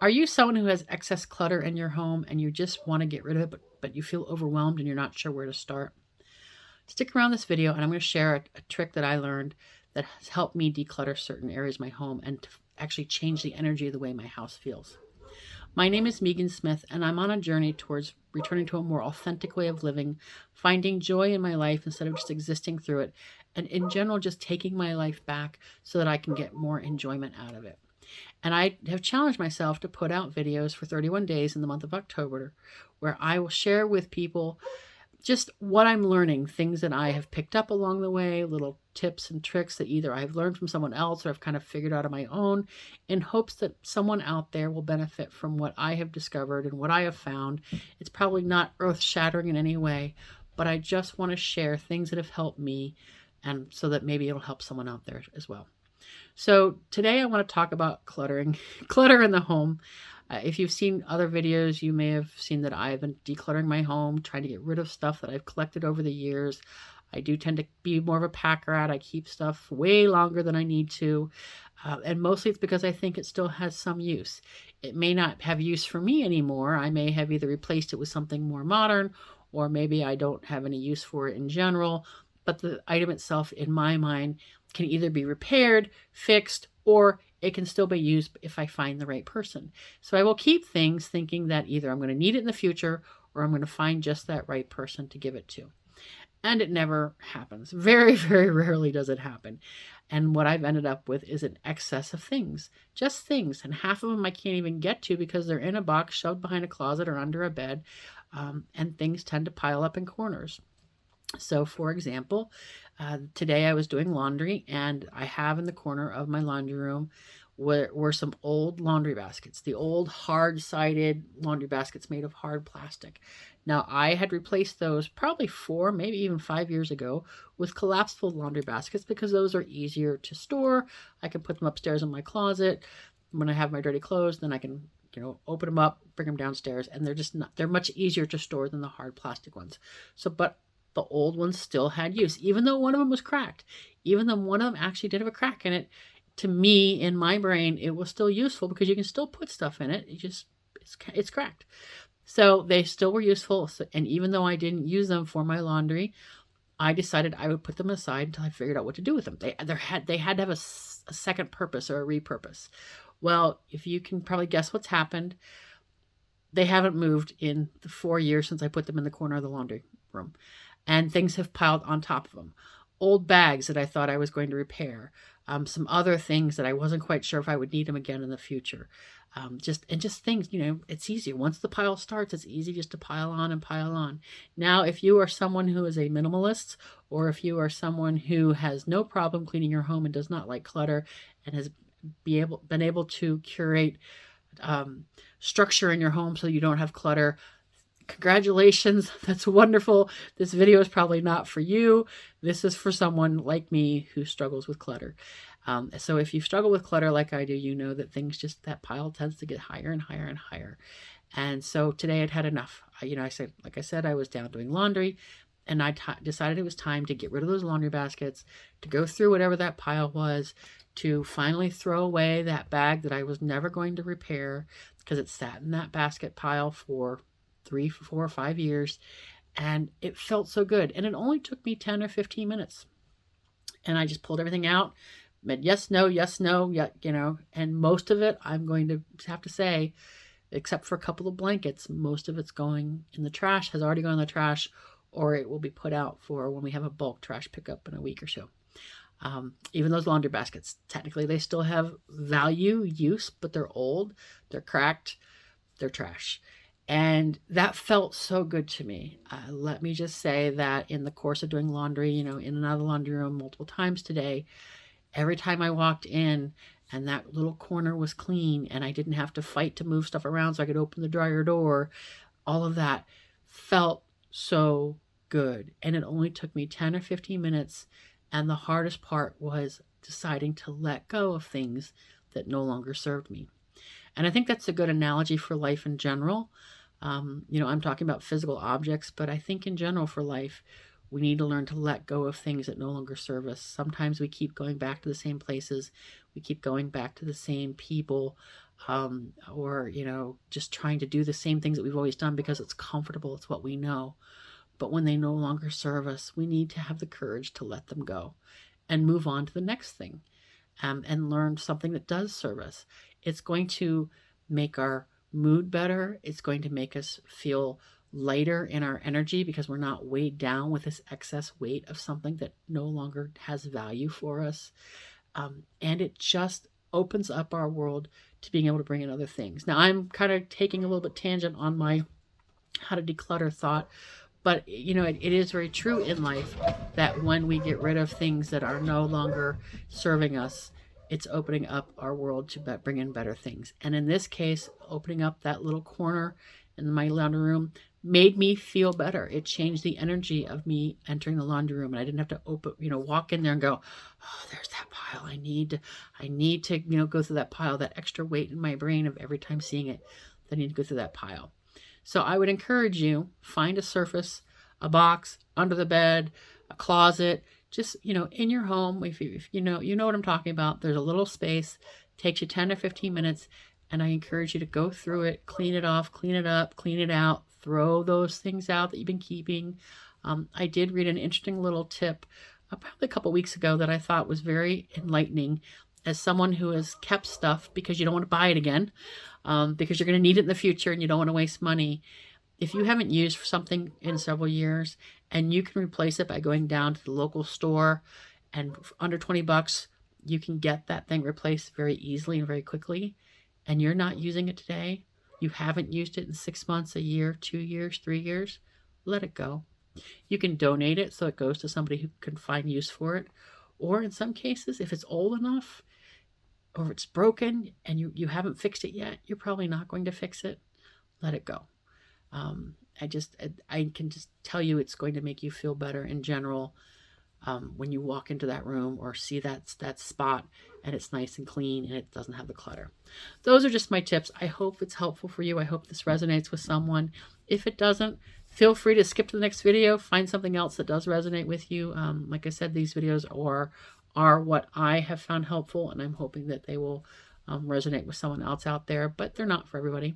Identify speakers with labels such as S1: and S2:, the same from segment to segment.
S1: Are you someone who has excess clutter in your home and you just want to get rid of it, but you feel overwhelmed and you're not sure where to start? Stick around this video and I'm going to share a trick that I learned that has helped me declutter certain areas of my home and to actually change the energy of the way my house feels. My name is Megan Smith, and I'm on a journey towards returning to a more authentic way of living, finding joy in my life instead of just existing through it, and in general, just taking my life back so that I can get more enjoyment out of it. And I have challenged myself to put out videos for 31 days in the month of October where I will share with people just what I'm learning, things that I have picked up along the way, little tips and tricks that either I've learned from someone else or I've kind of figured out on my own, in hopes that someone out there will benefit from what I have discovered and what I have found. It's probably not earth shattering in any way, but I just want to share things that have helped me and so that maybe it'll help someone out there as well. So today I want to talk about cluttering, clutter in the home. If you've seen other videos, you may have seen that I've been decluttering my home, trying to get rid of stuff that I've collected over the years. I do tend to be more of a pack rat. I keep stuff way longer than I need to. And mostly it's because I think it still has some use. It may not have use for me anymore. I may have either replaced it with something more modern, or maybe I don't have any use for it in general. But the item itself, in my mind, can either be repaired, fixed, or it can still be used if I find the right person. So I will keep things thinking that either I'm going to need it in the future or I'm going to find just that right person to give it to. And it never happens. Very, very rarely does it happen. And what I've ended up with is an excess of things, just things. And half of them I can't even get to because they're in a box shoved behind a closet or under a bed. And things tend to pile up in corners. So, for example, today I was doing laundry, and I have in the corner of my laundry room were some old laundry baskets, the old hard-sided laundry baskets made of hard plastic. Now, I had replaced those probably 4, maybe even 5 years ago with collapsible laundry baskets because those are easier to store. I can put them upstairs in my closet. When I have my dirty clothes, then I can open them up, bring them downstairs, and they're much easier to store than the hard plastic ones. So, but the old ones still had use, even though one of them was cracked. Even though one of them actually did have a crack in it, to me, in my brain, it was still useful because you can still put stuff in it. It's cracked. So they still were useful. And even though I didn't use them for my laundry, I decided I would put them aside until I figured out what to do with them. They had to have a second purpose or a repurpose. Well, if you can probably guess what's happened, they haven't moved in the 4 years since I put them in the corner of the laundry room. And things have piled on top of them. Old bags that I thought I was going to repair. Some other things that I wasn't quite sure if I would need them again in the future. Just things, it's easier. Once the pile starts, it's easy just to pile on and pile on. Now, if you are someone who is a minimalist, or if you are someone who has no problem cleaning your home and does not like clutter and has been able to curate structure in your home so you don't have clutter, congratulations. That's wonderful. This video is probably not for you. This is for someone like me who struggles with clutter. So if you struggle with clutter like I do, you know that that pile tends to get higher and higher and higher. And so today I'd had enough. Like I said, I was down doing laundry, and I decided it was time to get rid of those laundry baskets, to go through whatever that pile was, to finally throw away that bag that I was never going to repair because it sat in that basket pile for 3, 4, 5 years, and it felt so good. And it only took me 10 or 15 minutes. And I just pulled everything out, made yes, no, yeah, and most of it, I'm going to have to say, except for a couple of blankets, most of it's going in the trash, has already gone in the trash, or it will be put out for when we have a bulk trash pickup in a week or so. Even those laundry baskets, technically they still have use, but they're old, they're cracked, they're trash. And that felt so good to me. Let me just say that in the course of doing laundry, in and out of the laundry room multiple times today, every time I walked in and that little corner was clean and I didn't have to fight to move stuff around so I could open the dryer door, all of that felt so good. And it only took me 10 or 15 minutes. And the hardest part was deciding to let go of things that no longer served me. And I think that's a good analogy for life in general. I'm talking about physical objects, but I think in general for life, We need to learn to let go of things that no longer serve us. Sometimes we keep going back to the same places. We keep going back to the same people, or, just trying to do the same things that we've always done because it's comfortable. It's what we know. But when they no longer serve us, we need to have the courage to let them go and move on to the next thing, and learn something that does serve us. It's going to make our mood better. It's going to make us feel lighter in our energy because we're not weighed down with this excess weight of something that no longer has value for us. And it just opens up our world to being able to bring in other things. Now, I'm kind of taking a little bit tangent on my how to declutter thought, but it is very true in life that when we get rid of things that are no longer serving us, it's opening up our world to bring in better things. And in this case, opening up that little corner in my laundry room made me feel better. It changed the energy of me entering the laundry room, and I didn't have to walk in there and go, oh, there's that pile. I need to, go through that pile, that extra weight in my brain of every time seeing it, I need to go through that pile. So I would encourage you, find a surface, a box, under the bed, a closet, just, in your home. If you know what I'm talking about, there's a little space, takes you 10 or 15 minutes. And I encourage you to go through it, clean it off, clean it up, clean it out, throw those things out that you've been keeping. I did read an interesting little tip probably a couple weeks ago that I thought was very enlightening as someone who has kept stuff because you don't want to buy it again, because you're going to need it in the future and you don't want to waste money. If you haven't used something in several years and you can replace it by going down to the local store, and for under $20, you can get that thing replaced very easily and very quickly, and you're not using it today, you haven't used it in 6 months, a year, 2 years, 3 years, let it go. You can donate it so it goes to somebody who can find use for it. Or in some cases, if it's old enough or it's broken and you haven't fixed it yet, you're probably not going to fix it. Let it go. I can just tell you it's going to make you feel better in general when you walk into that room or see that spot and it's nice and clean and it doesn't have the clutter. Those are just my tips. I hope it's helpful for you. I hope this resonates with someone. If it doesn't, feel free to skip to the next video, find something else that does resonate with you. Like I said, these videos are what I have found helpful, and I'm hoping that they will resonate with someone else out there, but they're not for everybody.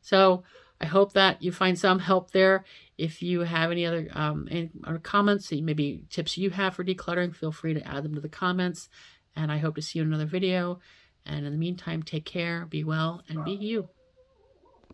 S1: So I hope that you find some help there. If you have any other comments, maybe tips you have for decluttering, feel free to add them to the comments. And I hope to see you in another video. And in the meantime, take care, be well, and be you.